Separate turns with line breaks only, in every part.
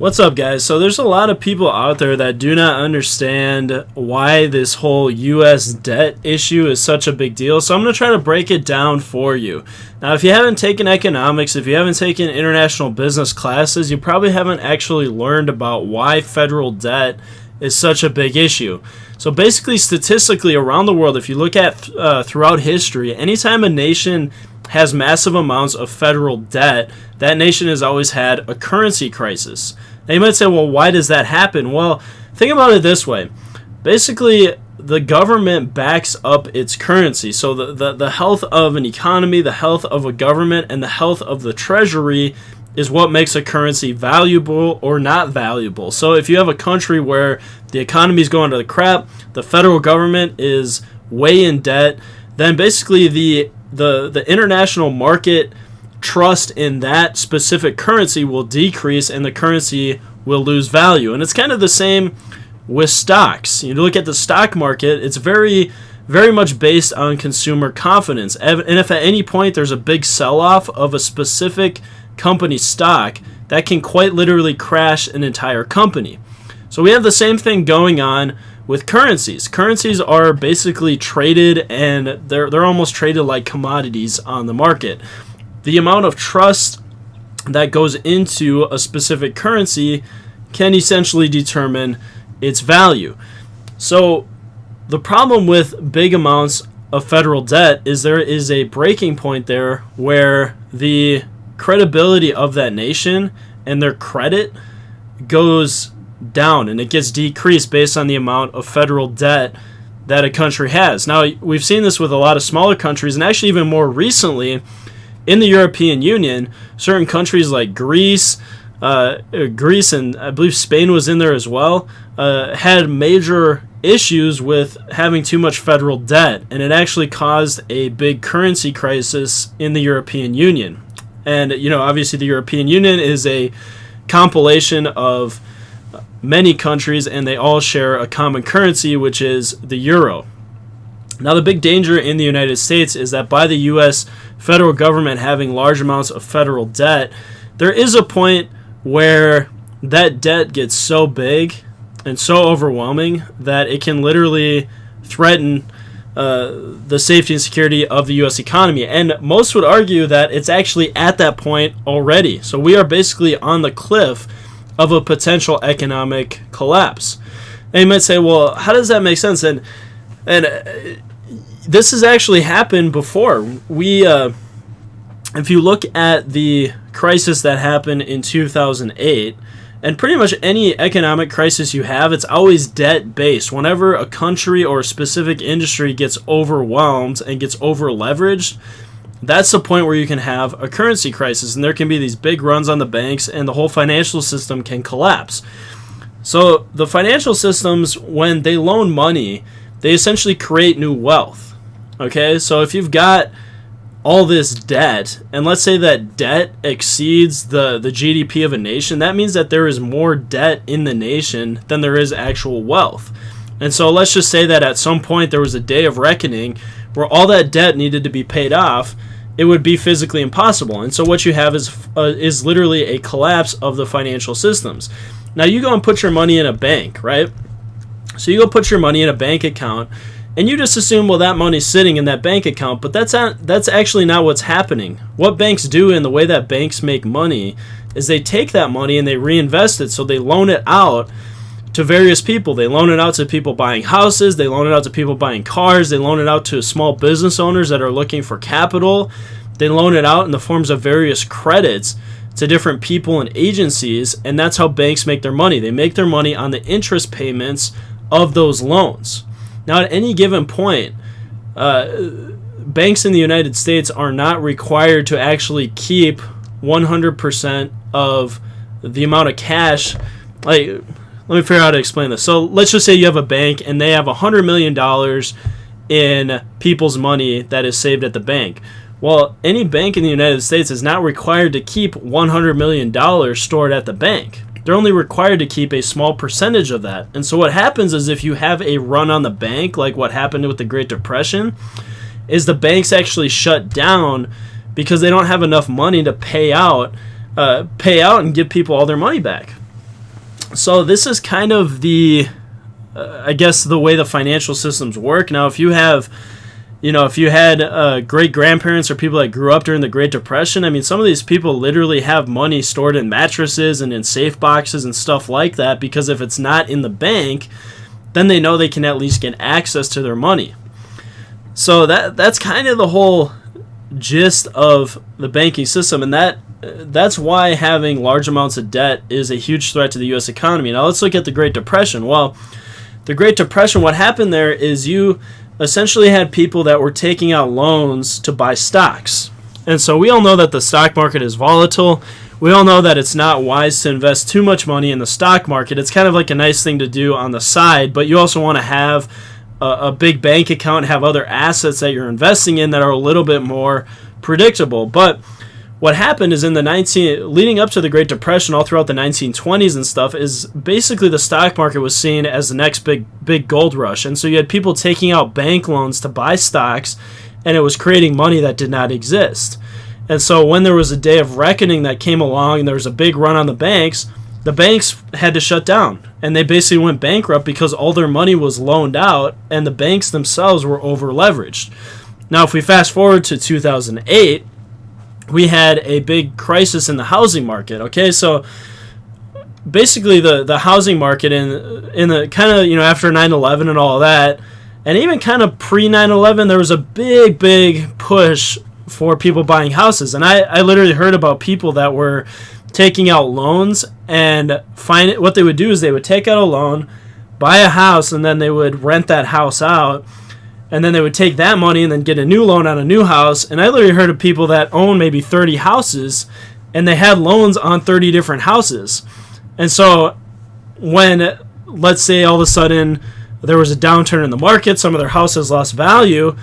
What's up, guys? So there's a lot of people out there that do not understand why this whole U.S. debt issue is such a big deal. So I'm going to try to break it down for you. Now, if you haven't taken economics, if you haven't taken international business classes, you probably haven't actually learned about why federal debt is such a big issue. So basically, statistically around the world, if you look at throughout history, anytime a nation has massive amounts of federal debt, that nation has always had a currency crisis. Now you might say, well, why does that happen? Well, think about it this way. Basically, the government backs up its currency. So the health of an economy, the health of a government, and the health of the treasury is what makes a currency valuable or not valuable. So if you have a country where the economy is going to the crap, the federal government is way in debt, then basically the international market trust in that specific currency will decrease and the currency will lose value. And it's kind of the same with stocks. You look at the stock market, it's very, very much based on consumer confidence. And if at any point there's a big sell-off of a specific company stock, that can quite literally crash an entire company. So we have the same thing going on with currencies. Currencies are basically traded, and they're almost traded like commodities on the market. The amount of trust that goes into a specific currency can essentially determine its value. So the problem with big amounts of federal debt is there is a breaking point there where the credibility of that nation and their credit goes down, and it gets decreased based on the amount of federal debt that a country has. Now, we've seen this with a lot of smaller countries, and actually even more recently in the European Union, certain countries like Greece and I believe Spain was in there as well, had major issues with having too much federal debt, and it actually caused a big currency crisis in the European Union. And, obviously the European Union is a compilation of many countries, and they all share a common currency, which is the euro. Now, the big danger in the United States is that by the U.S. federal government having large amounts of federal debt, there is a point where that debt gets so big and so overwhelming that it can literally threaten the safety and security of the U.S. economy. And most would argue that it's actually at that point already. So we are basically on the cliff of a potential economic collapse. And you might say, well, how does that make sense? And this has actually happened before. If you look at the crisis that happened in 2008, and pretty much any economic crisis you have, it's always debt-based. Whenever a country or a specific industry gets overwhelmed and gets over-leveraged, that's the point where you can have a currency crisis, and there can be these big runs on the banks, and the whole financial system can collapse. So the financial systems, when they loan money, they essentially create new wealth. Okay, so if you've got all this debt, and let's say that debt exceeds the GDP of a nation, that means that there is more debt in the nation than there is actual wealth. And so let's just say that at some point there was a day of reckoning where all that debt needed to be paid off. It would be physically impossible. And so what you have is literally a collapse of the financial systems. Now you go and put your money in a bank, right? So you go put your money in a bank account, and you just assume, well, that money's sitting in that bank account, but that's actually not what's happening. What banks do, and the way that banks make money, is they take that money and they reinvest it, so they loan it out to various people. They loan it out to people buying houses, they loan it out to people buying cars, they loan it out to small business owners that are looking for capital, they loan it out in the forms of various credits to different people and agencies, and that's how banks make their money. They make their money on the interest payments of those loans. Now, at any given point, banks in the United States are not required to actually keep 100% of the amount of cash. Like, let me figure out how to explain this. So let's just say you have a bank and they have $100 million in people's money that is saved at the bank. Well, any bank in the United States is not required to keep $100 million stored at the bank. They're only required to keep a small percentage of that. And so what happens is if you have a run on the bank, like what happened with the Great Depression, is the banks actually shut down because they don't have enough money to pay out and give people all their money back. So this is kind of the, I guess, the way the financial systems work. Now, if you have, if you had great grandparents or people that grew up during the Great Depression, I mean, some of these people literally have money stored in mattresses and in safe boxes and stuff like that, because if it's not in the bank, then they know they can at least get access to their money. So that's kind of the whole gist of the banking system, and that's why having large amounts of debt is a huge threat to the U.S. economy. Now let's look at the Great Depression. Well, the Great Depression, what happened there is you essentially had people that were taking out loans to buy stocks. And so we all know that the stock market is volatile. We all know that it's not wise to invest too much money in the stock market. It's kind of like a nice thing to do on the side, but you also want to have a big bank account and have other assets that you're investing in that are a little bit more predictable. But what happened is leading up to the Great Depression, all throughout the 1920s and stuff, is basically the stock market was seen as the next big gold rush. And so you had people taking out bank loans to buy stocks, and it was creating money that did not exist. And so when there was a day of reckoning that came along and there was a big run on the banks had to shut down. And they basically went bankrupt because all their money was loaned out and the banks themselves were over leveraged. Now, if we fast forward to 2008, we had a big crisis in the housing market. Okay, so basically the housing market in the kind of, after 9/11 and all that, and even kind of pre 9/11, there was a big push for people buying houses. And I literally heard about people that were taking out loans, and what they would do is they would take out a loan, buy a house, and then they would rent that house out. And then they would take that money and then get a new loan on a new house. And I literally heard of people that own maybe 30 houses, and they had loans on 30 different houses. And so when, let's say, all of a sudden there was a downturn in the market, some of their houses lost value,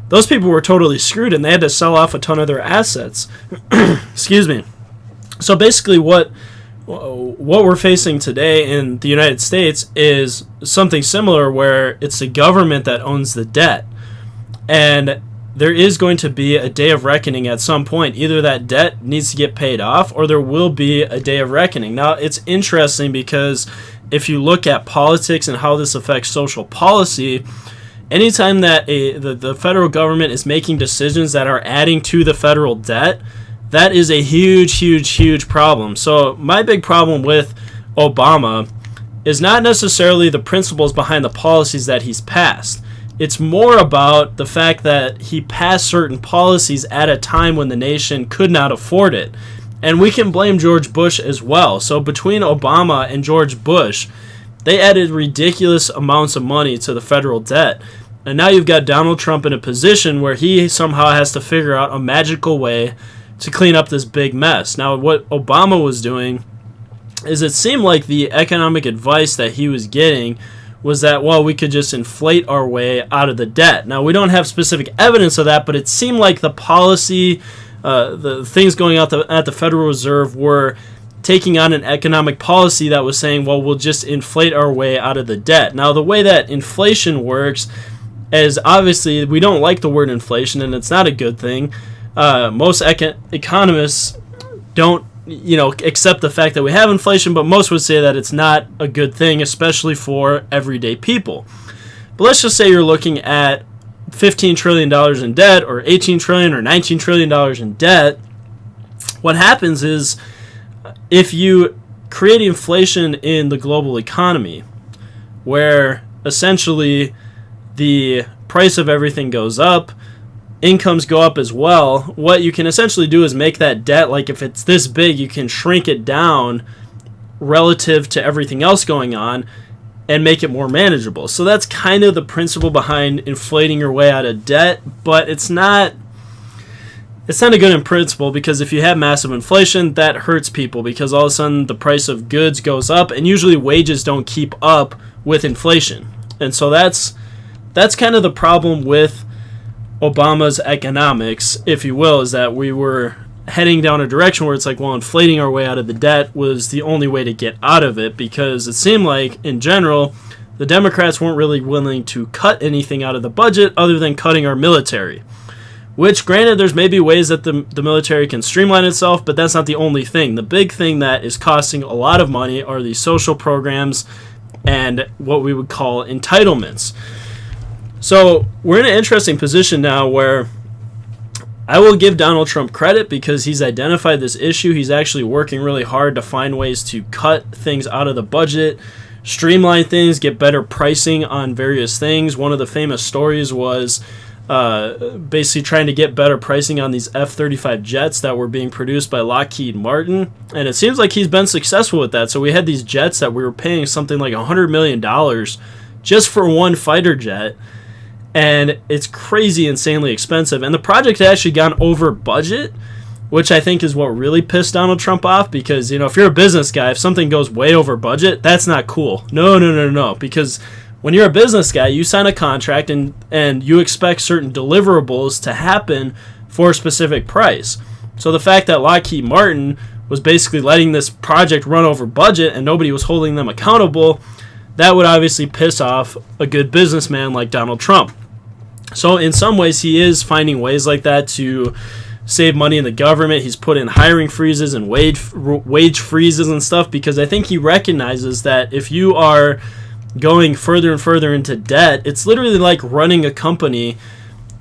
those people were totally screwed, and they had to sell off a ton of their assets. Excuse me. So basically what we're facing today in the United States is something similar, where it's the government that owns the debt. And there is going to be a day of reckoning at some point. Either that debt needs to get paid off, or there will be a day of reckoning. Now, it's interesting because if you look at politics and how this affects social policy, anytime that the federal government is making decisions that are adding to the federal debt, that is a huge problem. So my big problem with Obama is not necessarily the principles behind the policies that he's passed. It's more about the fact that he passed certain policies at a time when the nation could not afford it. And we can blame George Bush as well. So between Obama and George Bush, they added ridiculous amounts of money to the federal debt. And now you've got Donald Trump in a position where he somehow has to figure out a magical way to clean up this big mess. Now, what Obama was doing is, it seemed like the economic advice that he was getting was that, well, we could just inflate our way out of the debt. Now, we don't have specific evidence of that, but it seemed like the policy, the things going out at the Federal Reserve were taking on an economic policy that was saying, well, we'll just inflate our way out of the debt. Now, the way that inflation works is, obviously, we don't like the word inflation, and it's not a good thing. Most economists don't, accept the fact that we have inflation, but most would say that it's not a good thing, especially for everyday people. But let's just say you're looking at $15 trillion in debt, or $18 trillion or $19 trillion in debt. What happens is, if you create inflation in the global economy, where essentially the price of everything goes up, incomes go up as well, what you can essentially do is make that debt, like if it's this big, you can shrink it down relative to everything else going on and make it more manageable. So that's kind of the principle behind inflating your way out of debt, but it's not a good in principle, because if you have massive inflation, that hurts people, because all of a sudden the price of goods goes up, and usually wages don't keep up with inflation. And so that's kind of the problem with Obama's economics, if you will, is that we were heading down a direction where it's like, well, inflating our way out of the debt was the only way to get out of it, because it seemed like, in general, the Democrats weren't really willing to cut anything out of the budget other than cutting our military, which, granted, there's maybe ways that the military can streamline itself, but that's not the only thing. The big thing that is costing a lot of money are these social programs and what we would call entitlements. So we're in an interesting position now where I will give Donald Trump credit because he's identified this issue. He's actually working really hard to find ways to cut things out of the budget, streamline things, get better pricing on various things. One of the famous stories was basically trying to get better pricing on these F-35 jets that were being produced by Lockheed Martin, and it seems like he's been successful with that. So we had these jets that we were paying something like $100 million just for one fighter jet, and it's crazy insanely expensive, and the project had actually gone over budget, which I think is what really pissed Donald Trump off, because, you know, if you're a business guy, if something goes way over budget, that's not cool. No, because when you're a business guy, you sign a contract and you expect certain deliverables to happen for a specific price. So the fact that Lockheed Martin was basically letting this project run over budget and nobody was holding them accountable, that would obviously piss off a good businessman like Donald Trump. So in some ways, he is finding ways like that to save money in the government. He's put in hiring freezes and wage freezes and stuff, because I think he recognizes that if you are going further and further into debt, it's literally like running a company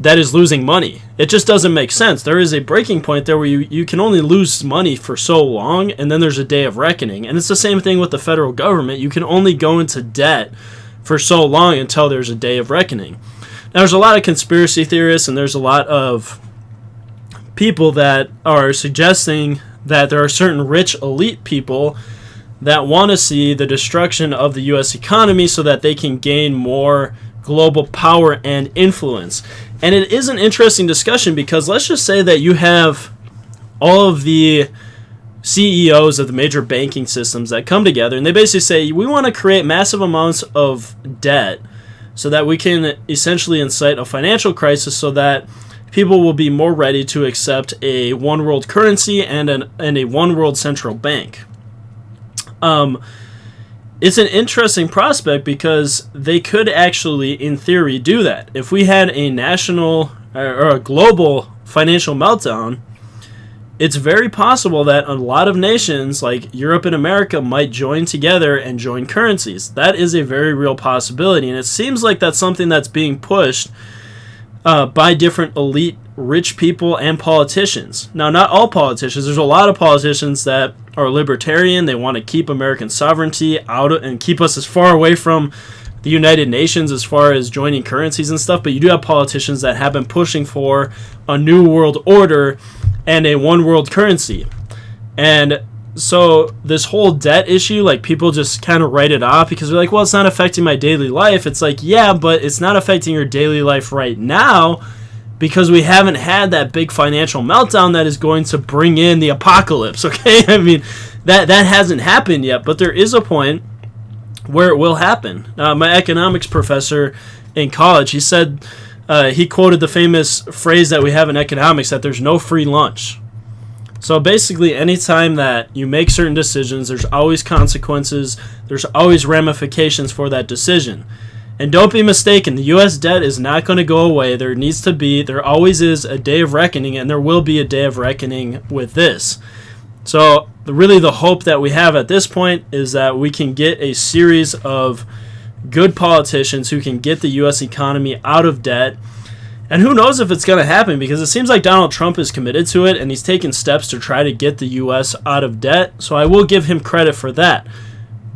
that is losing money. It just doesn't make sense. There is a breaking point there where you can only lose money for so long, and then there's a day of reckoning. And it's the same thing with the federal government. You can only go into debt for so long until there's a day of reckoning. Now, there's a lot of conspiracy theorists, and there's a lot of people that are suggesting that there are certain rich elite people that want to see the destruction of the U.S. economy so that they can gain more global power and influence. And it is an interesting discussion, because let's just say that you have all of the CEOs of the major banking systems that come together, and they basically say, we want to create massive amounts of debt so that we can essentially incite a financial crisis so that people will be more ready to accept a one world currency and a one world central bank. It's an interesting prospect, because they could actually, in theory, do that. If we had a national or a global financial meltdown, it's very possible that a lot of nations like Europe and America might join together and join currencies. That is a very real possibility, and it seems like that's something that's being pushed by different elite rich people and politicians. Now, not all politicians. There's a lot of politicians that are libertarian. They want to keep American sovereignty out of, and keep us as far away from the United Nations as far as joining currencies and stuff. But you do have politicians that have been pushing for a new world order and a one world currency. And so this whole debt issue, like, people just kind of write it off because they're like, well, it's not affecting my daily life. It's like, yeah, but it's not affecting your daily life right now, because we haven't had that big financial meltdown that is going to bring in the apocalypse, okay? I mean, that hasn't happened yet, but there is a point where it will happen. My economics professor in college, he said, he quoted the famous phrase that we have in economics, that there's no free lunch. So basically, anytime that you make certain decisions, there's always consequences, there's always ramifications for that decision. And don't be mistaken, the U.S. debt is not going to go away. There always is a day of reckoning, and there will be a day of reckoning with this. So really the hope that we have at this point is that we can get a series of good politicians who can get the U.S. economy out of debt. And who knows if it's going to happen, because it seems like Donald Trump is committed to it, and he's taken steps to try to get the U.S. out of debt. So I will give him credit for that.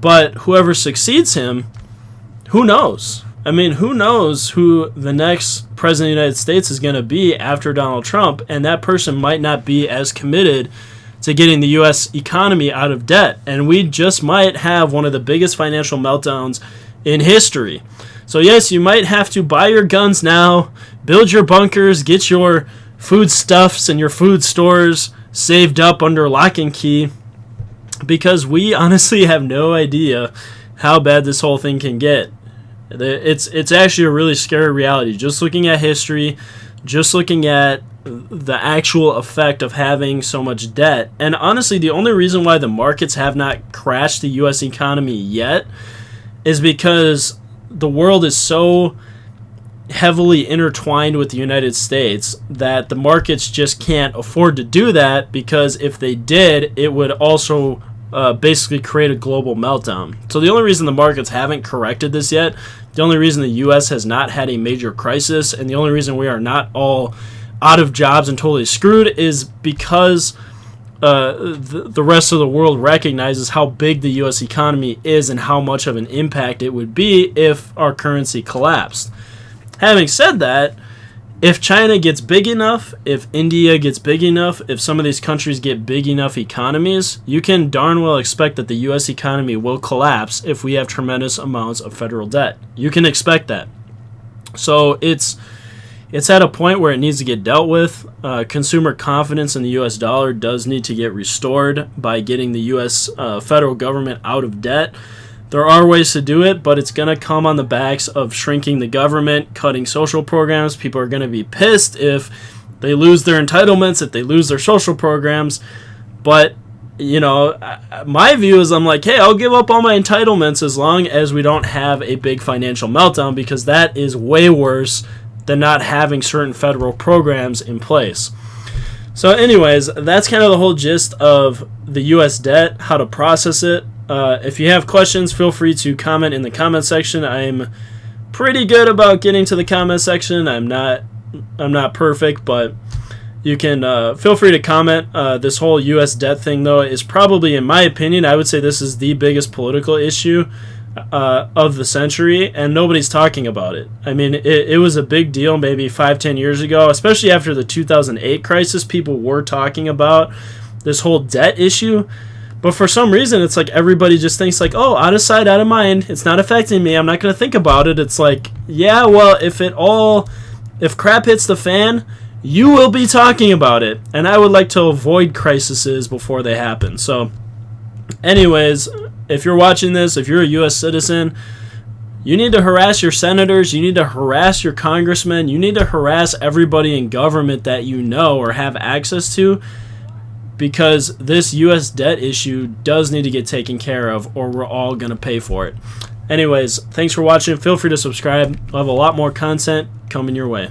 But whoever succeeds him, who knows? I mean, who knows who the next president of the United States is going to be after Donald Trump, and that person might not be as committed to getting the U.S. economy out of debt. And we just might have one of the biggest financial meltdowns in history. So yes, you might have to buy your guns now, build your bunkers, get your foodstuffs and your food stores saved up under lock and key, because we honestly have no idea how bad this whole thing can get. It's actually a really scary reality. Just looking at history, just looking at the actual effect of having so much debt. And honestly, the only reason why the markets have not crashed the U.S. economy yet is because the world is so heavily intertwined with the United States that the markets just can't afford to do that, because if they did, it would also basically create a global meltdown. So the only reason the markets haven't corrected this yet, the only reason the U.S. has not had a major crisis, and the only reason we are not all out of jobs and totally screwed is because the rest of the world recognizes how big the U.S. economy is and how much of an impact it would be if our currency collapsed. Having said that, if China gets big enough, if India gets big enough, if some of these countries get big enough economies, you can darn well expect that the U.S. economy will collapse if we have tremendous amounts of federal debt. You can expect that. So it's at a point where it needs to get dealt with. Consumer confidence in the U.S. dollar does need to get restored by getting the U.S. Federal government out of debt. There are ways to do it, but it's going to come on the backs of shrinking the government, cutting social programs. People are going to be pissed if they lose their entitlements, if they lose their social programs. But, you know, my view is I'm like, hey, I'll give up all my entitlements as long as we don't have a big financial meltdown, because that is way worse than not having certain federal programs in place. So anyways, that's kind of the whole gist of the U.S. debt, how to process it. If you have questions, feel free to comment in the comment section. I'm pretty good about getting to the comment section. I'm not perfect, but you can feel free to comment. This whole U.S. debt thing, though, is probably, in my opinion, I would say this is the biggest political issue of the century, and nobody's talking about it. I mean, it was a big deal maybe 5-10 years ago, especially after the 2008 crisis. People were talking about this whole debt issue. But for some reason, it's like everybody just thinks like, oh, out of sight, out of mind. It's not affecting me. I'm not going to think about it. It's like, yeah, well, if crap hits the fan, you will be talking about it. And I would like to avoid crises before they happen. So anyways, if you're watching this, if you're a U.S. citizen, you need to harass your senators. You need to harass your congressmen. You need to harass everybody in government that you know or have access to, because this U.S. debt issue does need to get taken care of, or we're all going to pay for it. Anyways, thanks for watching. Feel free to subscribe. I'll have a lot more content coming your way.